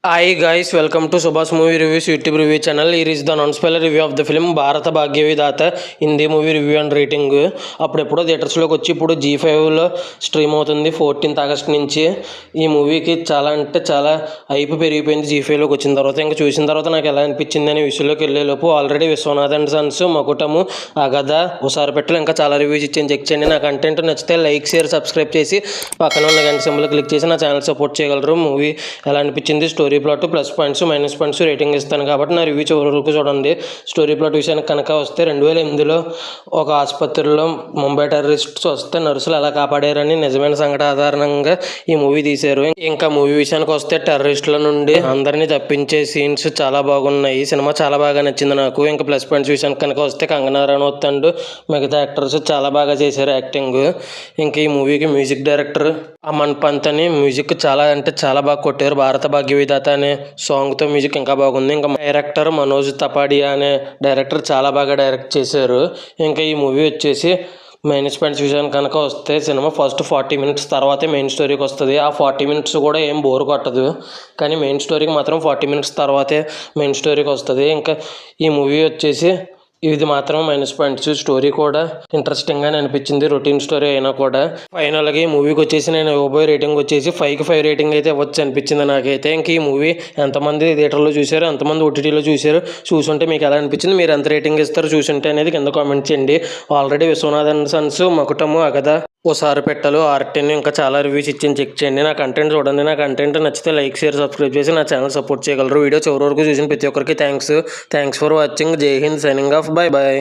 Hi guys, welcome to Subha's Movie Reviews YouTube review channel. Here is the non-spoiler review of the film భారత భాగ్య విధాత Hindi movie review and rating. అప్పుడెప్పుడో థియేటర్స్లోకి వచ్చి ఇప్పుడు G5లో stream అవుతుంది 14th August నుంచి. ఈ మూవీకి చాలా అంటే చాలా హైప్ పెరిగిపోయింది G5లోకి వచ్చిన తర్వాత. ఇంకా చూసిన తర్వాత నాకు ఎలా అనిపించింది అనే విషయంలోకి వెళ్ళేలోపు ఆల్రెడీ విశ్వనాథ్ అండ్ సన్స్, మకుటము, అగధ, ఉసారు పెట్టలు ఇంకా చాలా రివ్యూస్ ఇచ్చాను. చెక్ చేయండి. నా కంటెంట్ నచ్చితే లైక్, షేర్, సబ్స్క్రైబ్ చేసి పక్కన ఉన్న గంట సింబల్ క్లిక్ చేసి నా ఛానల్ సపోర్ట్ చేయగలరు. మూవీ ఎలా అనిపించింది, story plot, plus points, minus points rating ఇస్తాను కాబట్టి నా రివ్యూ చివరి వరకు చూడండి. స్టోరీ ప్లాట్ విషయానికి కనుక వస్తే 2008లో ఒక ఆసుపత్రిలో ముంబై టెర్రరిస్ట్స్ వస్తే నర్సులు ఎలా కాపాడారని నిజమైన సంఘటన ఆధారంగా ఈ మూవీ తీశారు. ఇంకా మూవీ విషయానికి వస్తే టెర్రరిస్టుల నుండి అందరినీ తప్పించే సీన్స్ చాలా బాగున్నాయి. సినిమా చాలా బాగా నచ్చింది నాకు. ఇంకా ప్లస్ పాయింట్స్ విషయానికి కనుక వస్తే కంగనా రనౌత్ అండ్ మిగతా యాక్టర్స్ చాలా బాగా చేశారు యాక్టింగ్. ఇంకా ఈ మూవీకి మ్యూజిక్ డైరెక్టర్ అమన్ పంత్ అని మ్యూజిక్ చాలా అంటే చాలా బాగా కొట్టారు. భారత భాగ్య విధాత అనే సాంగ్తో మ్యూజిక్ ఇంకా బాగుంది. ఇంకా డైరెక్టర్ మనోజ్ తపాడియా అనే డైరెక్టర్ చాలా బాగా డైరెక్ట్ చేశారు. ఇంకా ఈ మూవీ వచ్చేసి మైనస్ పాయింట్స్ విషయానికి కనుక వస్తే సినిమా ఫస్ట్ 40 minutes తర్వాతే మెయిన్ స్టోరీకి వస్తుంది. ఆ 40 minutes కూడా ఏం బోర్ కొట్టదు, కానీ మెయిన్ స్టోరీకి మాత్రం 40 minutes తర్వాతే మెయిన్ స్టోరీకి వస్తుంది. ఇంకా ఈ మూవీ వచ్చేసి ఇది మాత్రం మైనస్ పాయింట్స్. స్టోరీ కూడా ఇంట్రెస్టింగ్గానే అనిపించింది, రొటీన్ స్టోరీ అయినా కూడా. ఫైనల్గా ఈ మూవీకి వచ్చేసి నేను ఇవ్వబోయే రేటింగ్ వచ్చేసి 5కి 5 రేటింగ్ అయితే ఇవ్వచ్చు అనిపించింది నాకైతే. ఇంక ఈ మూవీ ఎంతమంది థియేటర్లో చూశారు, ఎంతమంది ఓటీటీలో చూశారు, చూసుంటే మీకు ఎలా అనిపించింది, మీరు ఎంత రేటింగ్ ఇస్తారు చూసుంటే అనేది కింద కామెంట్ చేయండి. ఆల్రెడీ విశ్వనాథ్ అండ్ సన్స్, మకుటము, అగధ, ఓసారి పెట్టలు, ఆర్టెన్ ఇంకా చాలా రివ్యూస్ ఇచ్చి చెక్ చేయండి. నా కంటెంట్ చూడండి. నా కంటెంట్ నచ్చితే లైక్, షేర్, సబ్స్క్రైబ్ చేసి నా ఛానల్ సపోర్ట్ చేయగలరు. వీడియో చివరి వరకు చూసిన ప్రతి ఒక్కరికి thanks for watching. Jai Hind, signing off, bye bye.